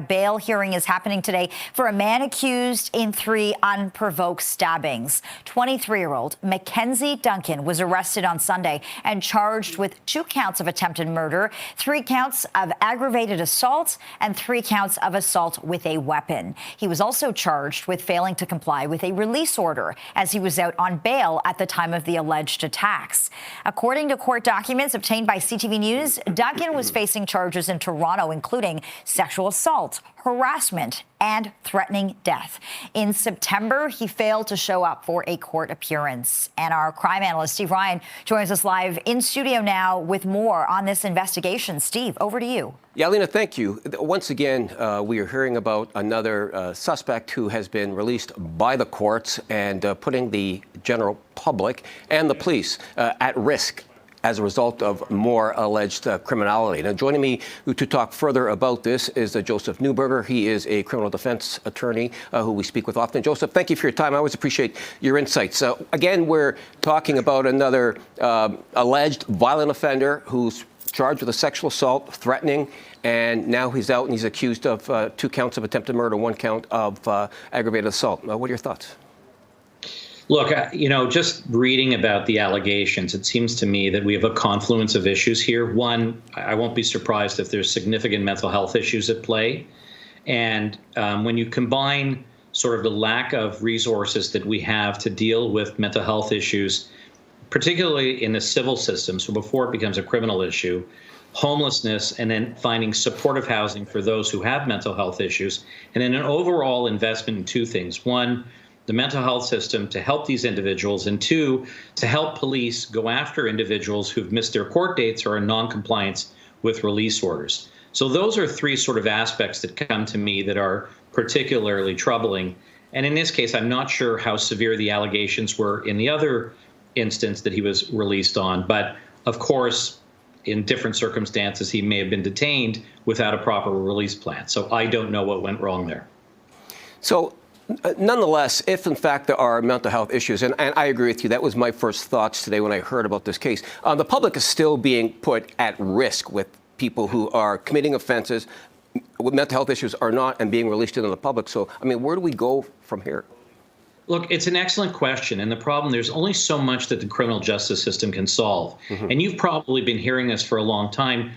bail hearing is happening today for a man accused in 3 unprovoked stabbings. 23-year-old MacKenzie Duncan was arrested on Sunday and charged with 2 counts of attempted murder, 3 counts of aggravated assault, and 3 counts of assault with a weapon. He was also charged with failing to comply with a release order as he was out on bail at the time of the alleged attacks. According to court documents obtained by CTV News, Duncan was facing charges in Toronto, including sexual assault, harassment, and threatening death. In September, he failed to show up for a court appearance. And our crime analyst, Steve Ryan, joins us live in studio now with more on this investigation. Steve, over to you. Yeah, Lena, thank you. Once again, we are hearing about another suspect who has been released by the courts and putting the general public and the police at risk as a result of more alleged criminality. Now, joining me to talk further about this is Joseph Newberger. He is a criminal defense attorney who we speak with often. Joseph, thank you for your time. I always appreciate your insights. Again, we're talking about another alleged violent offender who's charged with a sexual assault, threatening, and now he's out and he's accused of 2 counts of attempted murder, 1 count of aggravated assault. What are your thoughts? Look, just reading about the allegations, it seems to me that we have a confluence of issues here. One, I won't be surprised if there's significant mental health issues at play. And when you combine sort of the lack of resources that we have to deal with mental health issues, particularly in the civil system, so before it becomes a criminal issue, homelessness, and then finding supportive housing for those who have mental health issues, and then an overall investment in 2 things. One, the mental health system to help these individuals, and 2, to help police go after individuals who've missed their court dates or are in non-compliance with release orders. So those are 3 sort of aspects that come to me that are particularly troubling. And in this case, I'm not sure how severe the allegations were in the other instance that he was released on. But of course, in different circumstances, he may have been detained without a proper release plan. So I don't know what went wrong there. So nonetheless, if in fact there are mental health issues, and I agree with you, that was my first thoughts today when I heard about this case, the public is still being put at risk with people who are committing offenses with mental health issues or not and being released into the public. So, I mean, where do we go from here? Look, it's an excellent question. And the problem, there's only so much that the criminal justice system can solve. Mm-hmm. And you've probably been hearing this for a long time,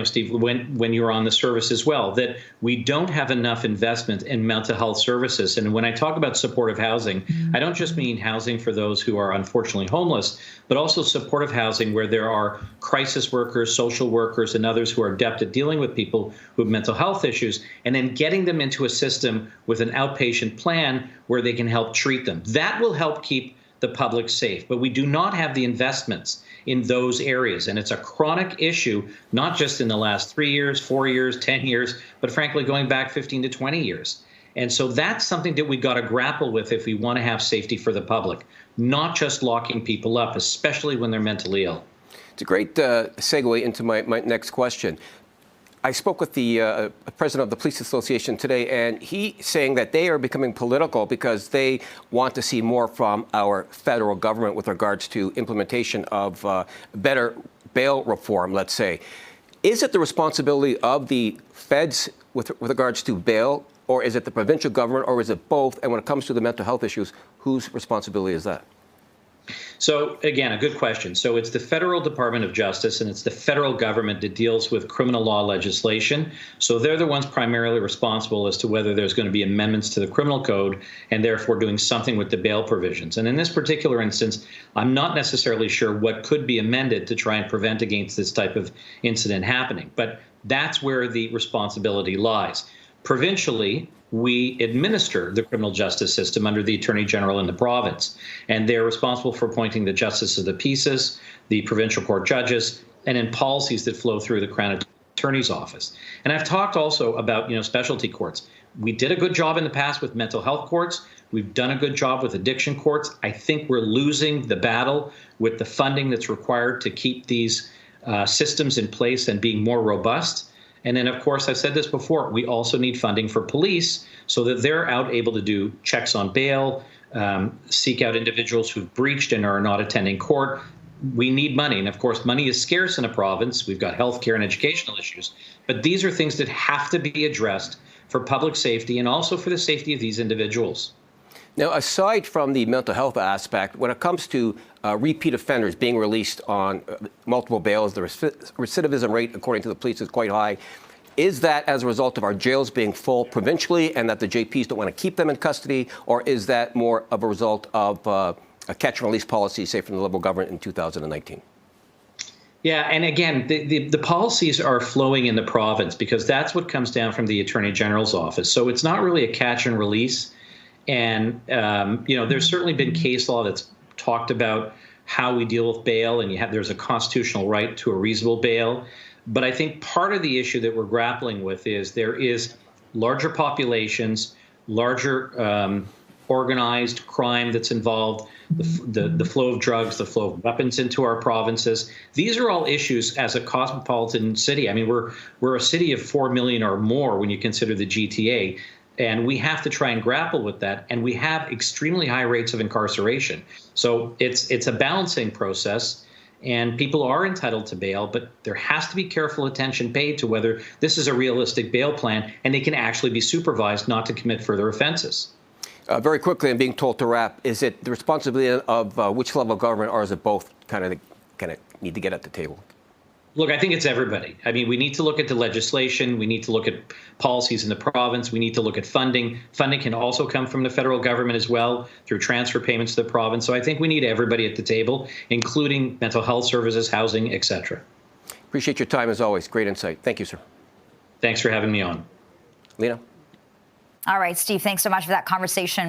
Steve, when you were on the service as well, that we don't have enough investment in mental health services. And when I talk about supportive housing, I don't just mean housing for those who are unfortunately homeless, but also supportive housing where there are crisis workers, social workers, and others who are adept at dealing with people who have mental health issues, and then getting them into a system with an outpatient plan where they can help treat them. That will help keep the public safe. But we do not have the investments in those areas. And it's a chronic issue, not just in the last 3 years, 4 years, 10 years, but frankly, going back 15 to 20 years. And so that's something that we got to grapple with if we want to have safety for the public, not just locking people up, especially when they're mentally ill. It's a great segue into my next question. I spoke with the president of the Police Association today, and he's saying that they are becoming political because they want to see more from our federal government with regards to implementation of better bail reform, let's say. Is it the responsibility of the feds with regards to bail, or is it the provincial government, or is it both? And when it comes to the mental health issues, whose responsibility is that? So, again, a good question. So it's the Federal Department of Justice and it's the federal government that deals with criminal law legislation. So they're the ones primarily responsible as to whether there's going to be amendments to the criminal code and therefore doing something with the bail provisions. And in this particular instance, I'm not necessarily sure what could be amended to try and prevent against this type of incident happening. But that's where the responsibility lies. Provincially, we administer the criminal justice system under the Attorney General in the province, and they're responsible for appointing the justice of the peace, the provincial court judges, and in policies that flow through the Crown Attorney's Office. And I've talked also about, specialty courts. We did a good job in the past with mental health courts. We've done a good job with addiction courts. I think we're losing the battle with the funding that's required to keep these systems in place and being more robust. And then, of course, I've said this before, we also need funding for police so that they're out able to do checks on bail, seek out individuals who've breached and are not attending court, we need money. And of course, money is scarce in a province. We've got healthcare and educational issues. But these are things that have to be addressed for public safety and also for the safety of these individuals. Now, aside from the mental health aspect, when it comes to repeat offenders being released on multiple bails, the recidivism rate, according to the police, is quite high. Is that as a result of our jails being full provincially and that the JPs don't want to keep them in custody, or is that more of a result of a catch and release policy, say, from the Liberal government in 2019? Yeah, and again, the policies are flowing in the province because that's what comes down from the Attorney General's office. So it's not really a catch and release. And, there's certainly been case law that's talked about how we deal with bail, and there's a constitutional right to a reasonable bail. But I think part of the issue that we're grappling with is there is larger populations, larger organized crime that's involved, the flow of drugs, the flow of weapons into our provinces. These are all issues as a cosmopolitan city. I mean, we're a city of 4 million or more when you consider the GTA. And we have to try and grapple with that. And we have extremely high rates of incarceration. So it's a balancing process. And people are entitled to bail, but there has to be careful attention paid to whether this is a realistic bail plan and they can actually be supervised not to commit further offenses. Very quickly, I'm being told to wrap. Is it the responsibility of which level of government, or is it both kind of need to get at the table? Look, I think it's everybody. I mean, we need to look at the legislation. We need to look at policies in the province. We need to look at funding. Funding can also come from the federal government as well through transfer payments to the province. So I think we need everybody at the table, including mental health services, housing, et cetera. Appreciate your time as always. Great insight. Thank you, sir. Thanks for having me on. Lena? All right, Steve, thanks so much for that conversation.